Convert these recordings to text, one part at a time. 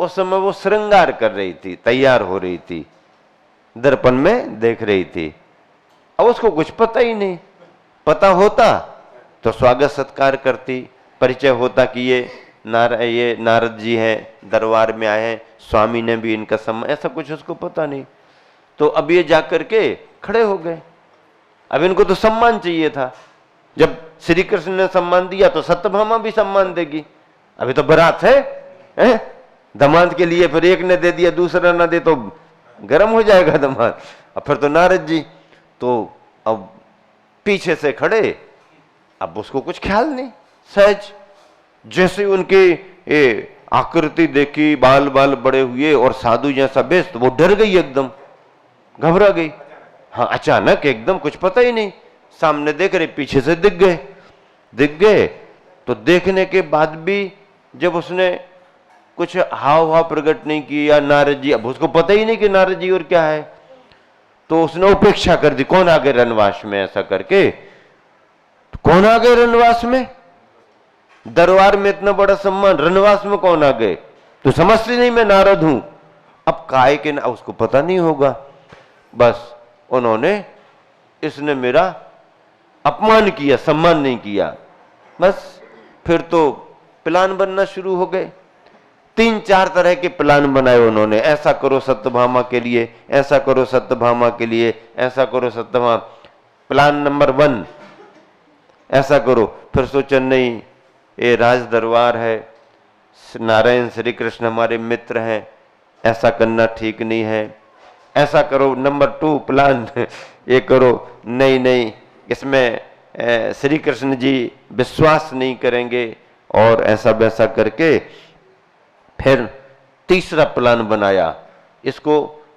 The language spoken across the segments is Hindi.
उस समय वो श्रृंगार कर रही थी, तैयार हो रही थी, दर्पण में देख रही थी। अब उसको कुछ पता ही नहीं, पता होता तो स्वागत सत्कार करती, परिचय होता कि ये नारद जी हैं, दरबार में आए हैं, स्वामी ने भी इनका सम्मान, ऐसा कुछ उसको पता नहीं। तो अब ये जाकर के खड़े हो गए। अब इनको तो सम्मान चाहिए था, जब श्री कृष्ण ने सम्मान दिया तो सत्यभामा भी सम्मान देगी। अभी तो बारात है? दामाद के लिए फिर एक ने दे दिया दूसरा ना दे तो गर्म हो जाएगा दामाद। अब फिर तो नारद जी तो अब पीछे से खड़े, अब उसको कुछ ख्याल नहीं, सहज जैसे उनकी आकृति देखी, बाल बाल बड़े हुए और साधु जैसा बेस, तो वो डर गई, एकदम घबरा गई। हाँ, अचानक एकदम कुछ पता ही नहीं, सामने देख रहे, पीछे से दिख गए। तो देखने के बाद भी जब उसने कुछ हाव भाव प्रकट नहीं किया नारद जी, अब उसको पता ही नहीं कि नारद जी और क्या है, तो उसने उपेक्षा कर दी। कौन आ गए रनवास में, ऐसा करके तो कौन आ गए रनवास में? दरबार में इतना बड़ा सम्मान, रनवास में कौन आ गए? तो समझती नहीं मैं नारद हूं। अब काय के ना, उसको पता नहीं होगा, बस उन्होंने, इसने मेरा अपमान किया, सम्मान नहीं किया। बस फिर तो प्लान बनना शुरू हो गए। 3-4 तरह के प्लान बनाए उन्होंने, ऐसा करो सत्यभामा के लिए, ऐसा करो सत्यभामा के लिए, ऐसा करो सत्यभामा। प्लान नंबर 1, ऐसा करो। फिर सोचा नहीं, ये राज दरबार है, नारायण श्री कृष्ण हमारे मित्र हैं, ऐसा करना ठीक नहीं है। ऐसा करो, नंबर 2 प्लान ये करो, नहीं इसमें श्री कृष्ण जी विश्वास नहीं करेंगे, और ऐसा वैसा करके फिर तीसरा प्लान बनाया। इसको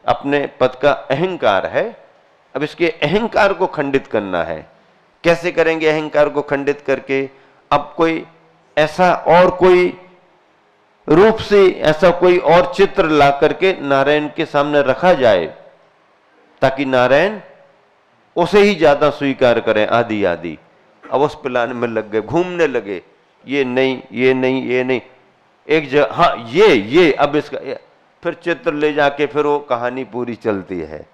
अपने पद का अहंकार है, अब इसके अहंकार को खंडित करना है। कैसे करेंगे अहंकार को खंडित करके? अब कोई ऐसा और कोई रूप से ऐसा कोई और चित्र ला करके नारायण के सामने रखा जाए, ताकि नारायण उसे ही ज्यादा स्वीकार करें, आदि आदि। अब उस प्लान में लग गए, घूमने लगे, ये नहीं, एक जगह, हाँ ये अब इसका फिर चित्र ले जाके फिर वो कहानी पूरी चलती है।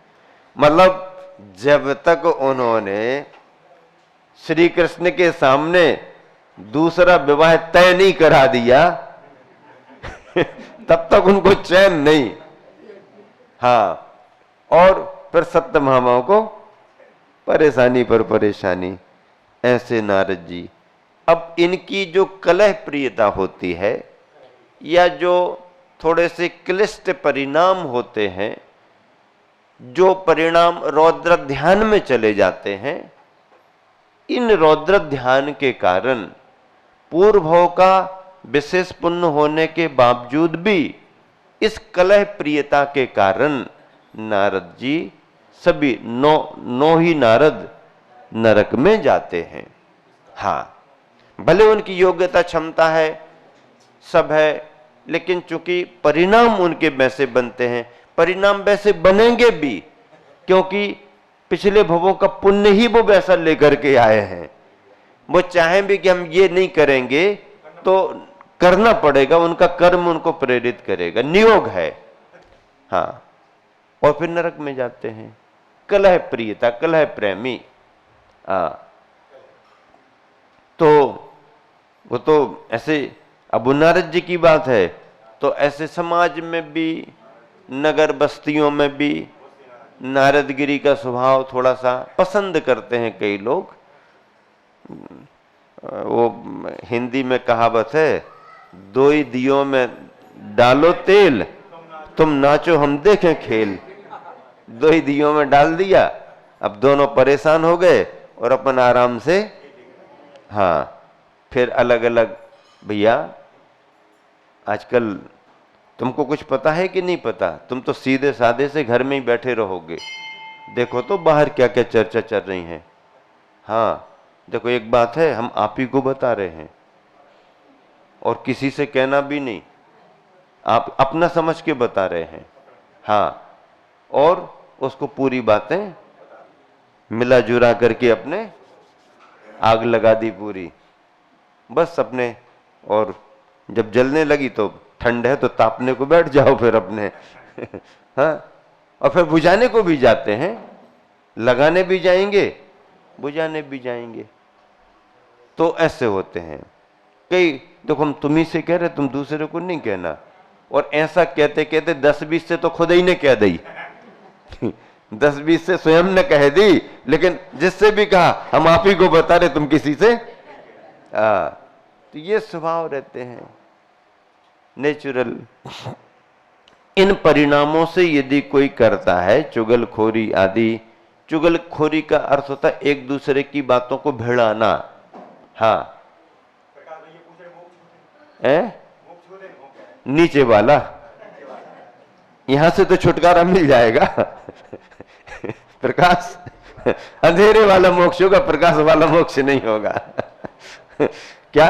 मतलब जब तक उन्होंने श्री कृष्ण के सामने दूसरा विवाह तय नहीं करा दिया तब तक उनको चैन नहीं। हाँ, और फिर सत्यभामा को परेशानी पर परेशानी। ऐसे नारद जी, अब इनकी जो कलह प्रियता होती है, या जो थोड़े से क्लिष्ट परिणाम होते हैं, जो परिणाम रौद्र ध्यान में चले जाते हैं, इन रौद्र ध्यान के कारण पूर्वभव का विशेष पुण्य होने के बावजूद भी इस कलह प्रियता के कारण नारद जी सभी नौ ही नारद नरक में जाते हैं। हाँ, भले उनकी योग्यता क्षमता है, सब है, लेकिन चूंकि परिणाम उनके वैसे बनते हैं, परिणाम वैसे बनेंगे भी क्योंकि पिछले भवों का पुण्य ही वो वैसा लेकर के आए हैं। वो चाहें भी कि हम ये नहीं करेंगे तो करना पड़ेगा, उनका कर्म उनको प्रेरित करेगा, नियोग है। हाँ, और फिर नरक में जाते हैं। कलह प्रियता, कलह प्रेमी। तो वो तो ऐसे, अब नारद जी की बात है तो ऐसे समाज में भी, नगर बस्तियों में भी नारदगिरी का स्वभाव थोड़ा सा पसंद करते हैं कई लोग। वो हिंदी में कहावत है, दो ही दियों में डालो तेल, तुम नाचो हम देखें खेल। दो ही दियों में डाल दिया, अब दोनों परेशान हो गए और अपन आराम से, हाँ, फिर अलग अलग। भैया आजकल तुमको कुछ पता है कि नहीं पता? तुम तो सीधे साधे से घर में ही बैठे रहोगे, देखो तो बाहर क्या क्या चर्चा चल रही है। हाँ देखो, एक बात है, हम आप ही को बता रहे हैं और किसी से कहना भी नहीं, आप अपना समझ के बता रहे हैं। हाँ, और उसको पूरी बातें मिला जुला करके अपने आग लगा दी पूरी, बस अपने। और जब जलने लगी तो ठंड है तो तापने को बैठ जाओ फिर अपने हाँ, और फिर बुझाने को भी जाते हैं, लगाने भी जाएंगे, बुझाने भी जाएंगे। तो ऐसे होते हैं कई। देखो हम तुम्ही से कह रहे, तुम दूसरे को नहीं कहना। और ऐसा कहते कहते 10-20 से तो खुद ही ने कह दी 10-20 से स्वयं ने कह दी, लेकिन जिससे भी कहा हम आप ही को बता रहे, तुम किसी से तो ये स्वभाव रहते हैं नेचुरल। इन परिणामों से यदि कोई करता है चुगलखोरी आदि, चुगलखोरी का अर्थ होता है एक दूसरे की बातों को भिड़ाना। हाँ, नीचे वाला, यहां से तो छुटकारा मिल जाएगा प्रकाश, अंधेरे वाला मोक्ष होगा, प्रकाश वाला मोक्ष नहीं होगा क्या?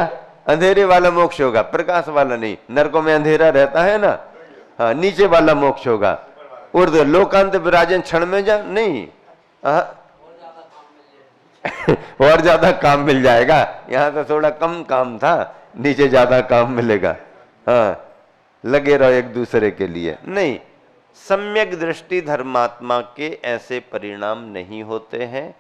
अंधेरे वाला मोक्ष होगा, प्रकाश वाला नहीं। नरकों में अंधेरा रहता है ना, हाँ, नीचे वाला मोक्ष होगा। उर्द लोकांत विराजन क्षण में जा नहीं और ज्यादा काम मिल जाएगा। यहाँ तो थोड़ा कम काम था, नीचे ज्यादा काम मिलेगा। हाँ, लगे रहो एक दूसरे के लिए। नहीं, सम्यक दृष्टि धर्मात्मा के ऐसे परिणाम नहीं होते हैं।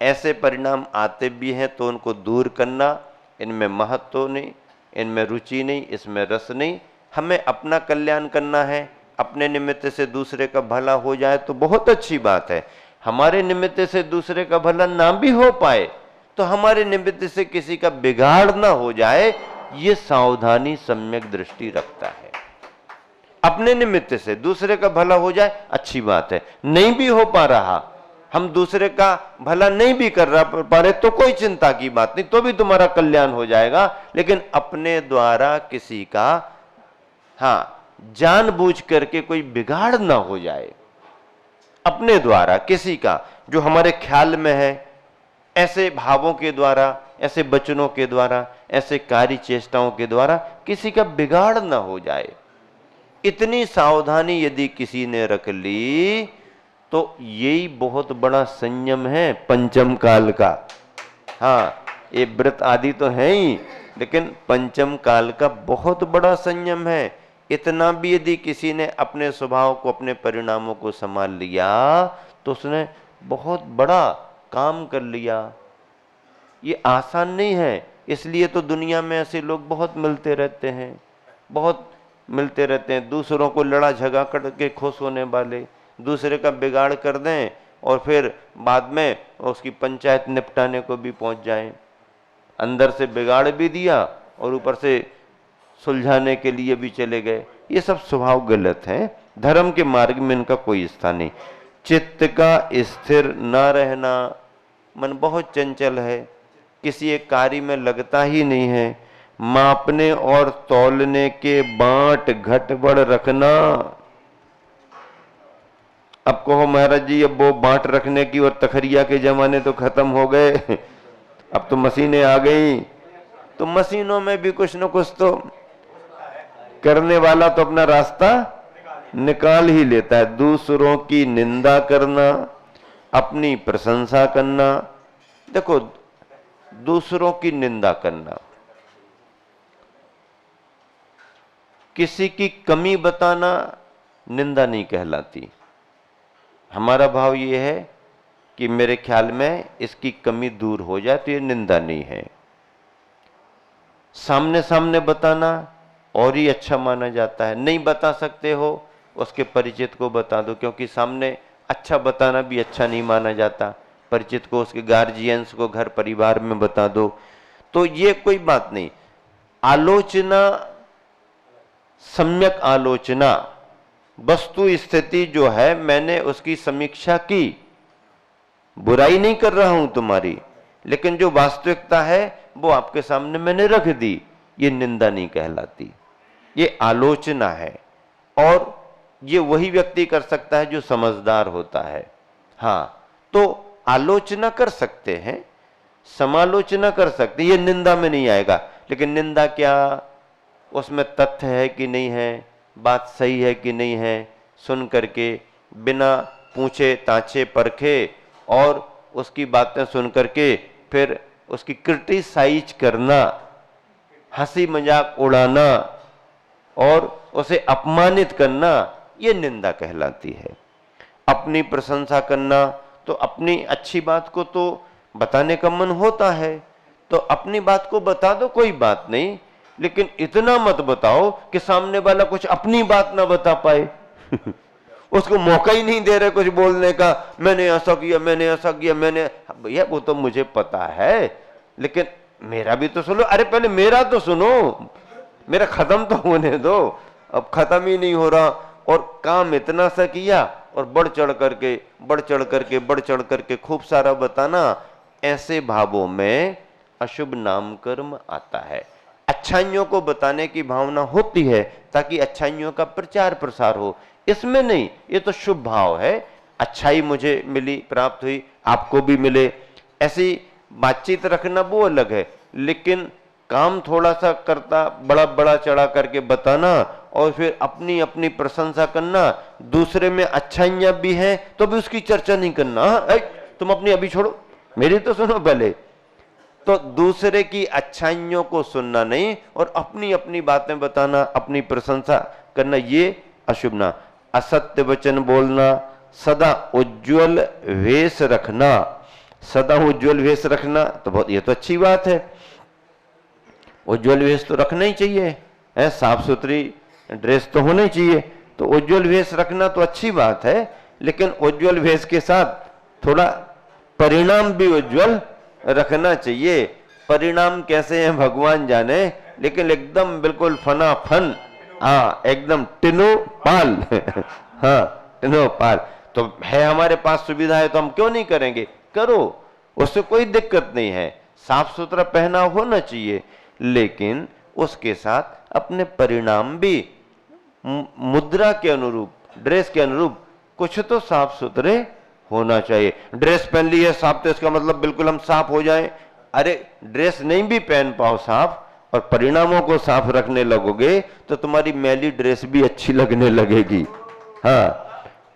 ऐसे परिणाम आते भी हैं तो उनको दूर करना, इनमें महत्व नहीं, इनमें रुचि नहीं, इसमें रस नहीं। हमें अपना कल्याण करना है, अपने निमित्त से दूसरे का भला हो जाए तो बहुत अच्छी बात है। हमारे निमित्त से दूसरे का भला ना भी हो पाए तो हमारे निमित्त से किसी का बिगाड़ ना हो जाए, ये सावधानी सम्यक दृष्टि रखता है। अपने निमित्त से दूसरे का भला हो जाए अच्छी बात है, नहीं भी हो पा रहा, हम दूसरे का भला नहीं भी कर पा रहे तो कोई चिंता की बात नहीं, तो भी तुम्हारा कल्याण हो जाएगा। लेकिन अपने द्वारा किसी का, हाँ, जानबूझ करके कोई बिगाड़ ना हो जाए, अपने द्वारा किसी का जो हमारे ख्याल में है, ऐसे भावों के द्वारा, ऐसे वचनों के द्वारा, ऐसे कार्य चेष्टाओं के द्वारा किसी का बिगाड़ ना हो जाए। इतनी सावधानी यदि किसी ने रख ली तो यही बहुत बड़ा संयम है पंचम काल का। हाँ, ये व्रत आदि तो है ही, लेकिन पंचम काल का बहुत बड़ा संयम है। इतना भी यदि किसी ने अपने स्वभाव को, अपने परिणामों को संभाल लिया तो उसने बहुत बड़ा काम कर लिया। ये आसान नहीं है, इसलिए तो दुनिया में ऐसे लोग बहुत मिलते रहते हैं, बहुत मिलते रहते हैं। दूसरों को लड़ा झगड़ा करके खुश होने वाले, दूसरे का बिगाड़ कर दें और फिर बाद में उसकी पंचायत निपटाने को भी पहुंच जाएं। अंदर से बिगाड़ भी दिया और ऊपर से सुलझाने के लिए भी चले गए। ये सब स्वभाव गलत है, धर्म के मार्ग में इनका कोई स्थान नहीं। चित्त का स्थिर न रहना, मन बहुत चंचल है, किसी एक कार्य में लगता ही नहीं है। मापने और तौलने के बांट घटबड़ रखना। अब कहो महाराज जी अब वो बांट रखने की और तखरिया के जमाने तो खत्म हो गए, अब तो मशीनें आ गई। तो मशीनों में भी कुछ न कुछ तो करने वाला तो अपना रास्ता निकाल ही लेता है। दूसरों की निंदा करना, अपनी प्रशंसा करना। देखो, दूसरों की निंदा करना, किसी की कमी बताना निंदा नहीं कहलाती। हमारा भाव ये है कि मेरे ख्याल में इसकी कमी दूर हो जाए तो ये निंदा नहीं है। सामने सामने बताना और ही अच्छा माना जाता है। नहीं बता सकते हो, उसके परिचित को बता दो, क्योंकि सामने अच्छा बताना भी अच्छा नहीं माना जाता। परिचित को, उसके गार्जियंस को, घर परिवार में बता दो, तो ये कोई बात नहीं। आलोचना, सम्यक आलोचना, वस्तु स्थिति जो है मैंने उसकी समीक्षा की, बुराई नहीं कर रहा हूं तुम्हारी, लेकिन जो वास्तविकता है वो आपके सामने मैंने रख दी, ये निंदा नहीं कहलाती, ये आलोचना है। और ये वही व्यक्ति कर सकता है जो समझदार होता है। हाँ, तो आलोचना कर सकते हैं, समालोचना कर सकते हैं, ये निंदा में नहीं आएगा। लेकिन निंदा क्या, उसमें तथ्य है कि नहीं है, बात सही है कि नहीं है, सुन करके बिना पूछे ताछे परखे और उसकी बातें सुन करके फिर उसकी क्रिटिसाइज करना, हंसी मजाक उड़ाना, और उसे अपमानित करना ये निंदा कहलाती है। अपनी प्रशंसा करना, तो अपनी अच्छी बात को तो बताने का मन होता है, तो अपनी बात को बता दो, कोई बात नहीं, लेकिन इतना मत बताओ कि सामने वाला कुछ अपनी बात ना बता पाए। उसको मौका ही नहीं दे रहे कुछ बोलने का, मैंने ऐसा किया, मैंने ऐसा किया, मैंने, भैया वो तो मुझे पता है, लेकिन मेरा भी तो सुनो। अरे पहले मेरा तो सुनो, मेरा खत्म तो होने दो, अब खत्म ही नहीं हो रहा, और काम इतना सा किया और बढ़ चढ़ करके बढ़ चढ़ करके बढ़ चढ़ करके खूब सारा बताना, ऐसे भावों में अशुभ नाम कर्म आता है। अच्छाइयों को बताने की भावना होती है ताकि अच्छाइयों का प्रचार प्रसार हो, इसमें नहीं, ये तो शुभ भाव है। अच्छाई मुझे मिली, प्राप्त हुई, आपको भी मिले, ऐसी बातचीत रखना वो अलग है, लेकिन काम थोड़ा सा करता, बड़ा बड़ा चढ़ा करके बताना और फिर अपनी अपनी प्रशंसा करना, दूसरे में अच्छाइयां भी हैं तो भी उसकी चर्चा नहीं करना। तुम अपनी अभी छोड़ो, मेरी तो सुनो पहले। तो दूसरे की अच्छाइयों को सुनना नहीं और अपनी अपनी बातें बताना, अपनी प्रशंसा करना, ये अशुभ ना। असत्य वचन बोलना, सदा उज्जवल वेश रखना, सदा उज्जवल वेश रखना तो बहुत, ये तो अच्छी बात है, उज्जवल वेश तो रखना ही चाहिए, है, साफ सुथरी ड्रेस तो होनी चाहिए, तो उज्जवल वेश रखना तो अच्छी बात है, लेकिन उज्जवल वेश के साथ थोड़ा परिणाम भी उज्जवल रखना चाहिए। परिणाम कैसे हैं भगवान जाने, लेकिन एकदम बिल्कुल फना फन, हाँ एकदम टिनो पाल। हाँ टिनो पाल, तो है हमारे पास सुविधा है तो हम क्यों नहीं करेंगे, करो, उससे कोई दिक्कत नहीं है। साफ सुथरा पहनाव होना चाहिए, लेकिन उसके साथ अपने परिणाम भी मुद्रा के अनुरूप, ड्रेस के अनुरूप कुछ तो साफ सुथरे होना चाहिए। ड्रेस पहन ली है साफ, तो इसका मतलब बिल्कुल हम साफ हो जाएं? अरे ड्रेस नहीं भी पहन पाओ साफ और परिणामों को साफ रखने लगोगे तो तुम्हारी मैली ड्रेस भी अच्छी लगने लगेगी। हाँ,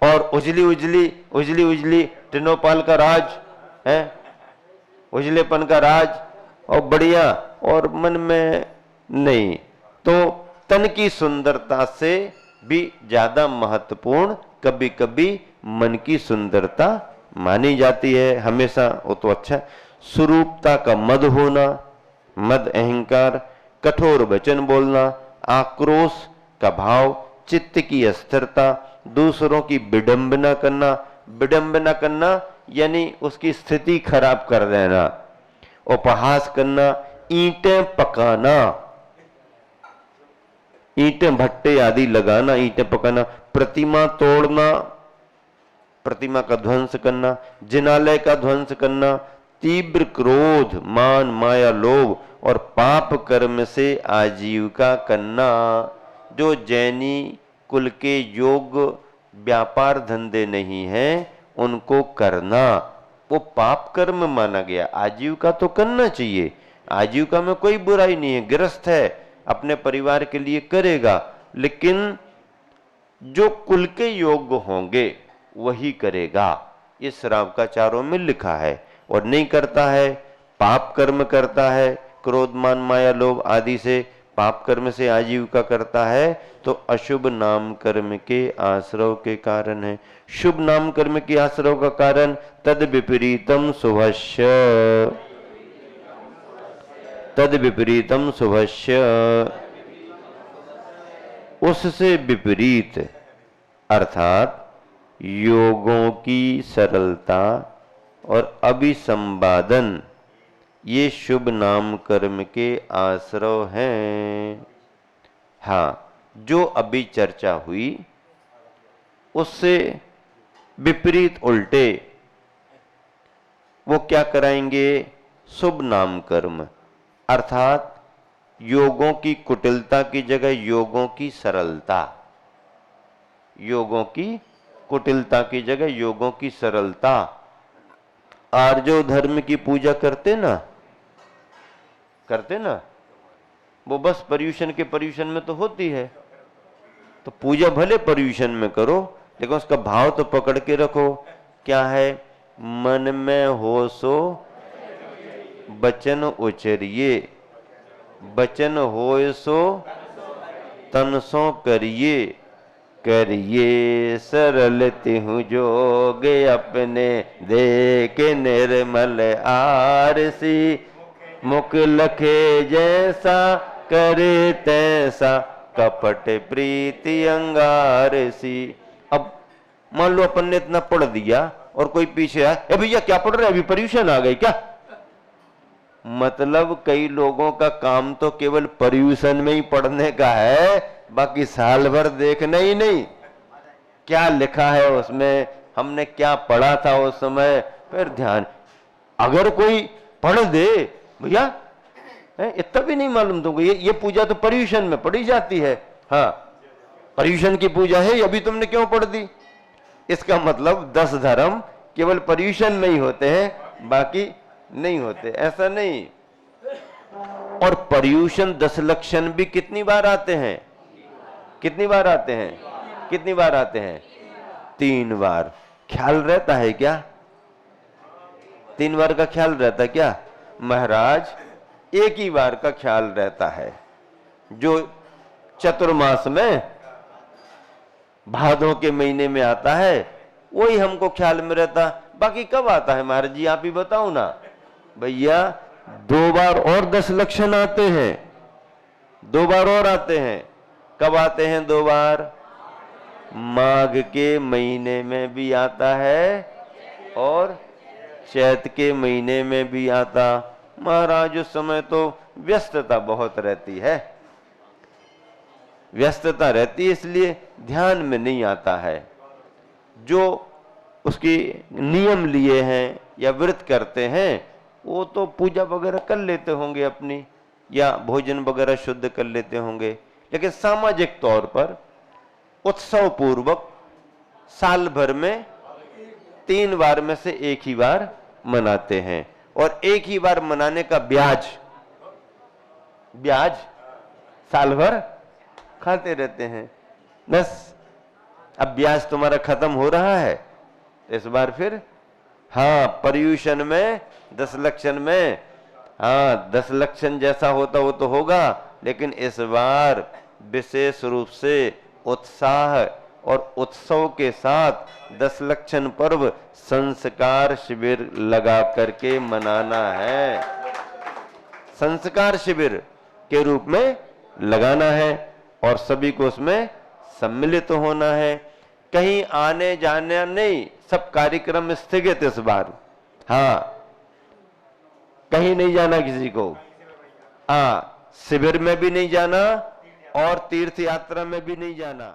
और उजली उजली उजली उजली टिनोपाल का राज है, उजलेपन का राज और बढ़िया, और मन में नहीं, तो तन की सुंदरता से भी ज्यादा महत्वपूर्ण कभी कभी मन की सुंदरता मानी जाती है। हमेशा वो तो अच्छा, स्वरूपता का मद होना, मद अहंकार, कठोर वचन बोलना, आक्रोश का भाव, चित्त की अस्थिरता, दूसरों की विडंबना करना, विडंबना करना यानी उसकी स्थिति खराब कर देना, उपहास करना, ईंटें पकाना, ईंटें भट्टे आदि लगाना, ईंटें पकाना, प्रतिमा तोड़ना, प्रतिमा का ध्वंस करना, जिनालय का ध्वंस करना, तीव्र क्रोध, मान, माया, लोभ और पाप कर्म से आजीविका करना। जो जैनी कुल के योग व्यापार धंधे नहीं हैं उनको करना, वो पाप कर्म माना गया। आजीविका तो करना चाहिए, आजीविका में कोई बुराई नहीं है, गृहस्थ है अपने परिवार के लिए करेगा, लेकिन जो कुल के योग्य होंगे वही करेगा, ये श्रावकाचारों में लिखा है। और नहीं करता है, पाप कर्म करता है, क्रोध मान माया लोभ आदि से पाप कर्म से आजीविका करता है, तो अशुभ नाम कर्म के आश्रव के कारण है। शुभ नाम कर्म के आश्रव का कारण तद विपरीतम शुभस्य, तद विपरीतम शुभस्य, उससे विपरीत अर्थात योगों की सरलता और अभिसंवादन, ये शुभ नाम कर्म के आश्रव हैं। हाँ, जो अभी चर्चा हुई उससे विपरीत उल्टे वो क्या कराएंगे, शुभ नाम कर्म, अर्थात योगों की कुटिलता की जगह योगों की सरलता, योगों की कुटिलता की जगह योगों की सरलता। आर्जो धर्म की पूजा करते ना, वो बस पर्यूषण के पर्यूषण में तो होती है, तो पूजा भले पर्यूषण में करो लेकिन उसका भाव तो पकड़ के रखो। क्या है, मन में हो सो वचन उचरिए, वचन होए सो तन सो करिए, करिए सरल तिहु जोग अपने, देख निर्मल आरसी, मुख लखे जैसा करे तैसा, कपट प्रीति अंगारसी। अब मान लो अपन ने इतना पढ़ दिया और कोई पीछे आया, ए भैया क्या पढ़ रहे, अभी पर्यूषण आ गई क्या? मतलब कई लोगों का काम तो केवल पर्यूषण में ही पढ़ने का है, बाकी साल भर देखना ही नहीं क्या लिखा है उसमें, हमने क्या पढ़ा था उस समय, फिर ध्यान। अगर कोई पढ़ दे भैया इतना भी नहीं मालूम तुमको, ये पूजा तो पर्यूषण में पढ़ी जाती है, हाँ पर्यूषण की पूजा है, अभी तुमने क्यों पढ़ दी? इसका मतलब 10 धर्म केवल पर्यूषण में ही होते हैं, बाकी नहीं होते, ऐसा नहीं। और पर्यूषण 10 लक्षण भी कितनी बार आते हैं? कितनी बार आते हैं? कितनी बार आते हैं? 3 बार। ख्याल रहता है क्या? 3 बार का ख्याल रहता क्या? महाराज एक ही बार का ख्याल रहता है, जो चतुर्मास में भादों के महीने में आता है वही हमको ख्याल में रहता। बाकी कब आता है महाराज जी, आप ही बताओ ना। भैया 2 बार और 10 लक्षण आते हैं, 2 बार और आते हैं। कब आते हैं 2 बार? माघ के महीने में भी आता है और चैत के महीने में भी आता। महाराज उस समय तो व्यस्तता बहुत रहती है, व्यस्तता रहती है, इसलिए ध्यान में नहीं आता है। जो उसकी नियम लिए हैं या व्रत करते हैं वो तो पूजा वगैरह कर लेते होंगे अपनी, या भोजन वगैरह शुद्ध कर लेते होंगे, लेकिन सामाजिक तौर पर उत्सव पूर्वक साल भर में 3 बार में से एक ही बार मनाते हैं। और एक ही बार मनाने का ब्याज साल भर खाते रहते हैं। बस अब ब्याज तुम्हारा खत्म हो रहा है, इस बार फिर हाँ पर्यूषण में 10 लक्षण में, हाँ 10 लक्षण जैसा होता वो तो होगा, लेकिन इस बार विशेष रूप से उत्साह और उत्सव के साथ 10 लक्षण पर्व संस्कार शिविर लगा करके मनाना है। संस्कार शिविर के रूप में लगाना है और सभी को उसमें सम्मिलित होना है। कहीं आने जाने नहीं, सब कार्यक्रम स्थगित इस बार। हाँ कहीं नहीं जाना किसी को, हाँ शिविर में भी नहीं जाना और तीर्थ यात्रा में भी नहीं जाना।